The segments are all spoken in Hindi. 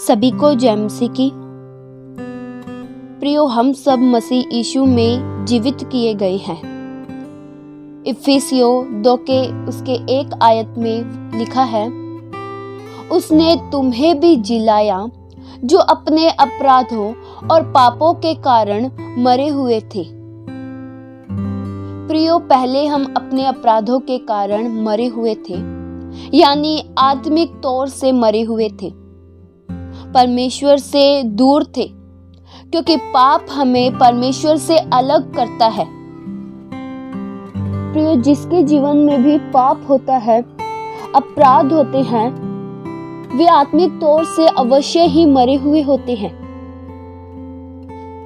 सभी को जय मसीह की। प्रियो, हम सब मसीह यीशु में जीवित किए गए हैं। इफिसियों 2 के उसके 1 आयत में लिखा है, उसने तुम्हें भी जिलाया जो अपने अपराधों और पापों के कारण मरे हुए थे। प्रियो, पहले हम अपने अपराधों के कारण मरे हुए थे, यानी आत्मिक तौर से मरे हुए थे, परमेश्वर से दूर थे, क्योंकि पाप हमें परमेश्वर से अलग करता है। प्रियो, जिसके जीवन में भी पाप होता है, अपराध होते हैं, वे आत्मिक तौर से अवश्य ही मरे हुए होते हैं।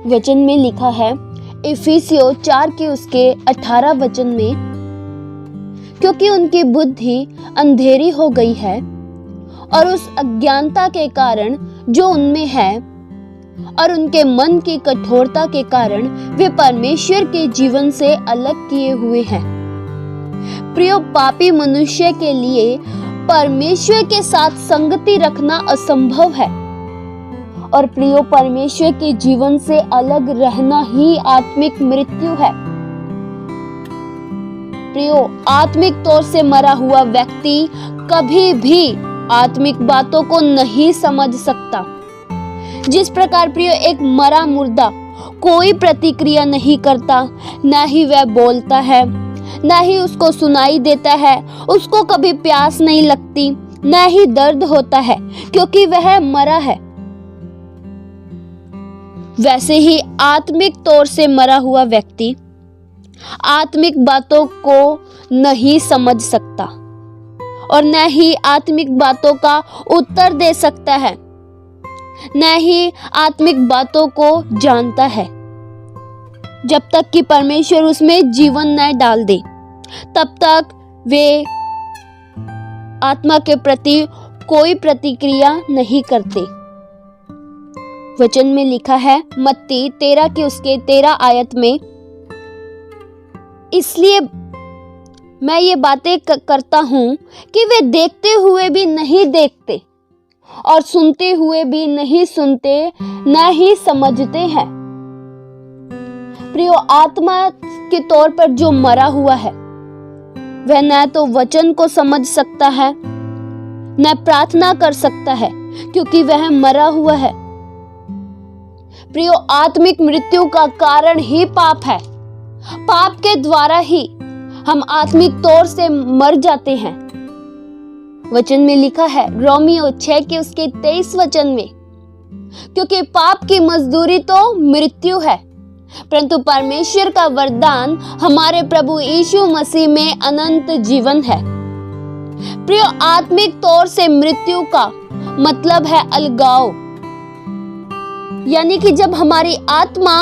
वचन में लिखा है इफिसियों 4 के उसके 18 वचन में, क्योंकि उनकी बुद्धि अंधेरी हो गई है और उस अज्ञानता के कारण जो उनमें है और उनके मन की कठोरता के कारण वे परमेश्वर के जीवन से अलग किए हुए हैं। प्रियो, पापी मनुष्य के लिए परमेश्वर के साथ संगति रखना असंभव है और प्रियो, परमेश्वर के जीवन से अलग रहना ही आत्मिक मृत्यु है। प्रियो, आत्मिक तौर से मरा हुआ व्यक्ति कभी भी आत्मिक बातों को नहीं समझ सकता। जिस प्रकार प्रियो एक मरा मुर्दा कोई प्रतिक्रिया नहीं करता, ना ही वह बोलता है, ना ही उसको सुनाई देता है, उसको कभी प्यास नहीं लगती, ना ही दर्द होता है, क्योंकि वह मरा है। वैसे ही आत्मिक तौर से मरा हुआ व्यक्ति आत्मिक बातों को नहीं समझ सकता और न ही आत्मिक बातों का उत्तर दे सकता है, न ही आत्मिक बातों को जानता है। जब तक कि परमेश्वर उसमें जीवन न डाल दे, तब तक वे आत्मा के प्रति कोई प्रतिक्रिया नहीं करते। वचन में लिखा है मत्ती 13 के उसके 13 आयत में, इसलिए मैं ये बातें करता हूँ कि वे देखते हुए भी नहीं देखते और सुनते हुए भी नहीं सुनते, न ही समझते हैं। प्रियो, आत्मा के तौर पर जो मरा हुआ है, वह न तो वचन को समझ सकता है, न प्रार्थना कर सकता है, क्योंकि वह मरा हुआ है। प्रियो, आत्मिक मृत्यु का कारण ही पाप है। पाप के द्वारा ही हम आत्मिक तौर से मर जाते हैं। वचन में लिखा है रोमियो 6 के उसके 23 वचन में, क्योंकि पाप की मजदूरी तो मृत्यु है, परंतु परमेश्वर का वरदान हमारे प्रभु यीशु मसीह में अनंत जीवन है। प्रियो, आत्मिक तौर से मृत्यु का मतलब है अलगाव, यानी कि जब हमारी आत्मा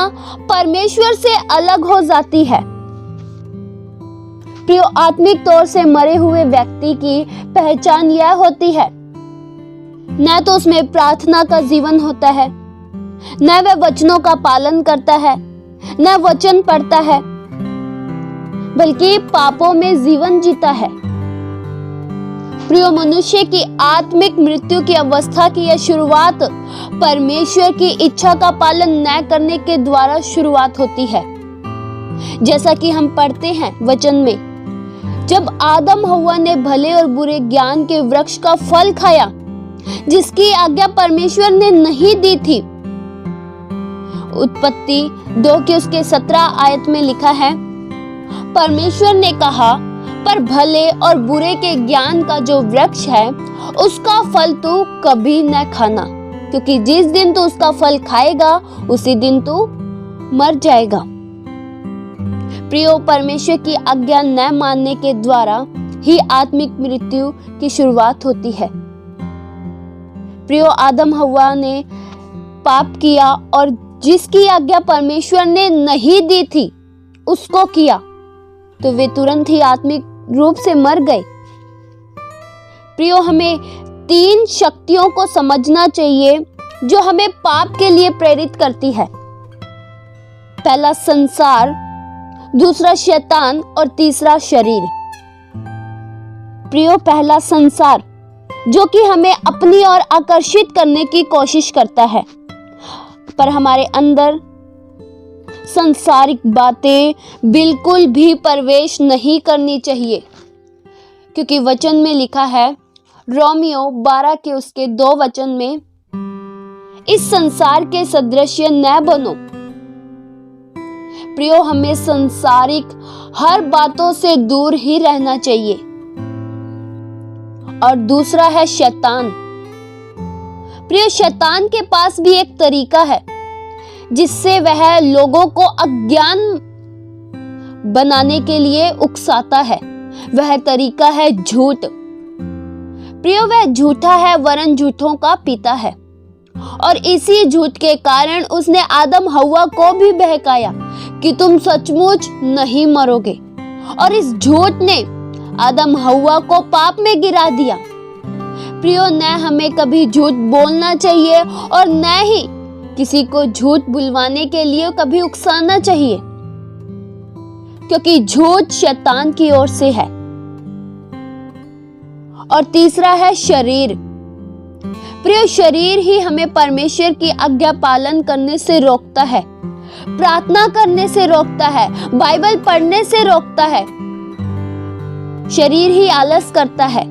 परमेश्वर से अलग हो जाती है। प्रियो, आत्मिक तौर से मरे हुए व्यक्ति की पहचान यह होती है, न तो उसमें प्रार्थना का जीवन होता है, न वह वचनों का पालन करता है, न वचन पढ़ता है, बल्कि पापों में जीवन जीता है। प्रियो, मनुष्य की आत्मिक मृत्यु की अवस्था की यह शुरुआत परमेश्वर की इच्छा का पालन न करने के द्वारा शुरुआत होती है। जैसा कि हम पढ़ते हैं वचन में, जब आदम हव्वा ने भले और बुरे ज्ञान के वृक्ष का फल खाया, जिसकी आज्ञा परमेश्वर ने नहीं दी थी। उत्पत्ति 2 के उसके 17 आयत में लिखा है, परमेश्वर ने कहा, पर भले और बुरे के ज्ञान का जो वृक्ष है, उसका फल तू कभी न खाना, क्योंकि जिस दिन तू उसका फल खाएगा, उसी दिन तू मर जाएगा। प्रियो, परमेश्वर की आज्ञा न मानने के द्वारा ही आत्मिक मृत्यु की शुरुआत होती है। प्रियो, आदम हव्वा ने पाप किया और जिसकी आज्ञा परमेश्वर ने नहीं दी थी उसको किया, तो वे तुरंत ही आत्मिक रूप से मर गए। प्रियो, हमें 3 शक्तियों को समझना चाहिए जो हमें पाप के लिए प्रेरित करती है। पहला संसार, दूसरा शैतान और तीसरा शरीर। प्रियो, पहला संसार, जो कि हमें अपनी ओर आकर्षित करने की कोशिश करता है, पर हमारे अंदर सांसारिक बातें बिल्कुल भी प्रवेश नहीं करनी चाहिए, क्योंकि वचन में लिखा है रोमियो 12 के उसके 2 वचन में, इस संसार के सदृश्य न बनो। प्रियो, हमें संसारिक हर बातों से दूर ही रहना चाहिए। और दूसरा है शैतान। प्रियो, शैतान के पास भी एक तरीका है जिससे वह लोगों को अज्ञान बनाने के लिए उकसाता है। वह तरीका है झूठ। प्रियो, वह झूठा है वरन झूठों का पिता है, और इसी झूठ के कारण उसने आदम हव्वा को भी बहकाया कि तुम सचमुच नहीं मरोगे, और इस झूठ ने आदम हव्वा को पाप में गिरा दिया। प्रियो, न हमें कभी झूठ बोलना चाहिए और न ही किसी को झूठ बुलवाने के लिए कभी उकसाना चाहिए, क्योंकि झूठ शैतान की ओर से है। और तीसरा है शरीर। प्रिय, शरीर ही हमें परमेश्वर की आज्ञा पालन करने से रोकता है, प्रार्थना करने से रोकता है, बाइबल पढ़ने से रोकता है। शरीर ही आलस करता है।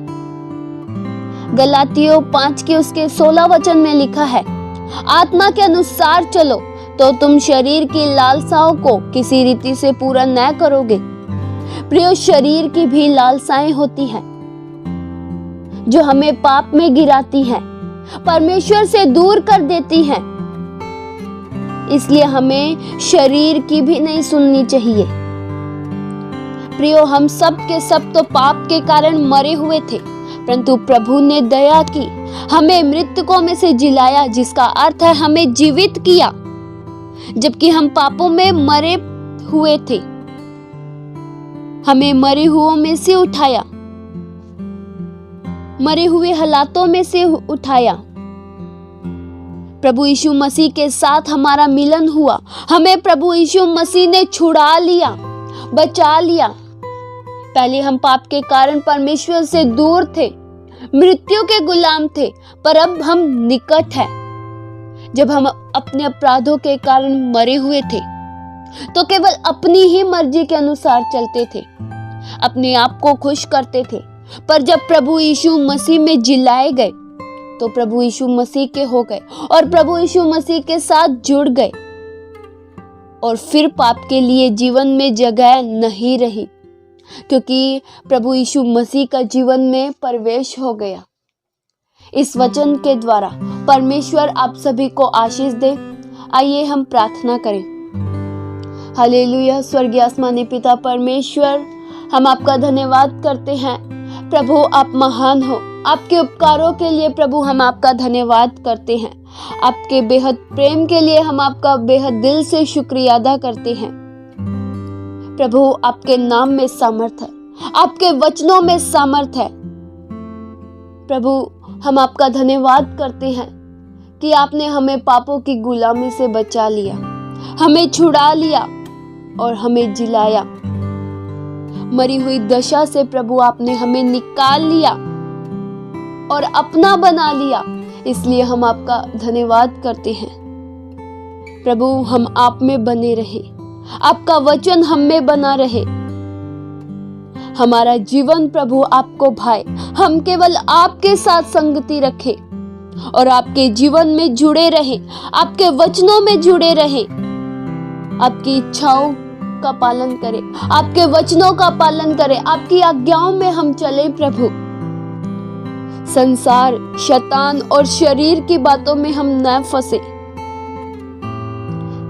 गलातियों 5 के उसके 16 वचन में लिखा है, आत्मा के अनुसार चलो तो तुम शरीर की लालसाओं को किसी रीति से पूरा न करोगे। प्रिय, शरीर की भी लालसाएं होती हैं जो हमें पाप में गिराती हैं, परमेश्वर से दूर कर देती हैं। इसलिए हमें शरीर की भी नहीं सुननी चाहिए। प्रियो, हम सब के सब तो पाप के कारण मरे हुए थे, परंतु प्रभु ने दया की, हमें मृतकों में से जिलाया, जिसका अर्थ है हमें जीवित किया, जबकि हम पापों में मरे हुए थे। हमें मरे हुओं में से उठाया, मरे हुए हालातों में से उठाया। प्रभु यीशु मसीह के साथ हमारा मिलन हुआ, हमें प्रभु यीशु मसीह ने छुड़ा लिया, बचा लिया। पहले हम पाप के कारण परमेश्वर से दूर थे, मृत्यु के गुलाम थे, पर अब हम निकट हैं। जब हम अपने अपराधों के कारण मरे हुए थे तो केवल अपनी ही मर्जी के अनुसार चलते थे, अपने आप को खुश करते थे। पर जब प्रभु यीशु मसीह में जिलाए गए तो प्रभु यीशु मसीह के हो गए और प्रभु यीशु मसीह के साथ जुड़ गए, और फिर पाप के लिए जीवन में जगह नहीं रही, क्योंकि प्रभु यीशु मसीह का जीवन में प्रवेश हो गया। इस वचन के द्वारा परमेश्वर आप सभी को आशीष दे। आइए हम प्रार्थना करें। हालेलुया। स्वर्गीय आसमानी पिता परमेश्वर, हम आपका धन्यवाद करते हैं। प्रभु, आप महान हो। आपके उपकारों के लिए प्रभु हम आपका धन्यवाद करते हैं। आपके बेहद प्रेम के लिए हम आपका बेहद दिल से शुक्रिया अदा करते हैं। प्रभु, आपके नाम में सामर्थ है, आपके वचनों में सामर्थ है। प्रभु, हम आपका धन्यवाद करते हैं कि आपने हमें पापों की गुलामी से बचा लिया, हमें छुड़ा लिया और हमें जिलाया। मरी हुई दशा से प्रभु आपने हमें निकाल लिया और अपना बना लिया। इसलिए हम आपका धन्यवाद करते हैं। प्रभु, हम आप में बने रहे, आपका वचन हम में बना रहे, हमारा जीवन प्रभु आपको भाए। हम केवल आपके साथ संगति रखें और आपके जीवन में जुड़े रहें, आपके वचनों में जुड़े रहें, आपकी इच्छाओं का पालन करें, आपके वचनों का पालन करें, आपकी आज्ञाओं में हम चले। प्रभु, संसार, शैतान और शरीर की बातों में हम न फंसे।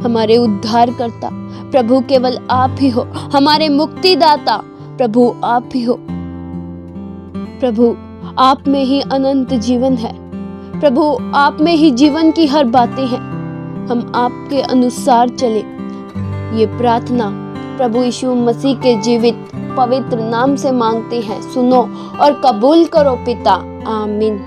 हमारे उद्धारकर्ता प्रभु केवल आप ही हो, हमारे मुक्तिदाता प्रभु आप ही हो। प्रभु, आप में ही अनंत जीवन है। प्रभु, आप में ही जीवन की हर बातें हैं। हम आपके अनुसार चले। ये प्रार्थना प्रभु यीशु मसीह के जीवित पवित्र नाम से मांगते हैं। सुनो और कबूल करो पिता। आमीन।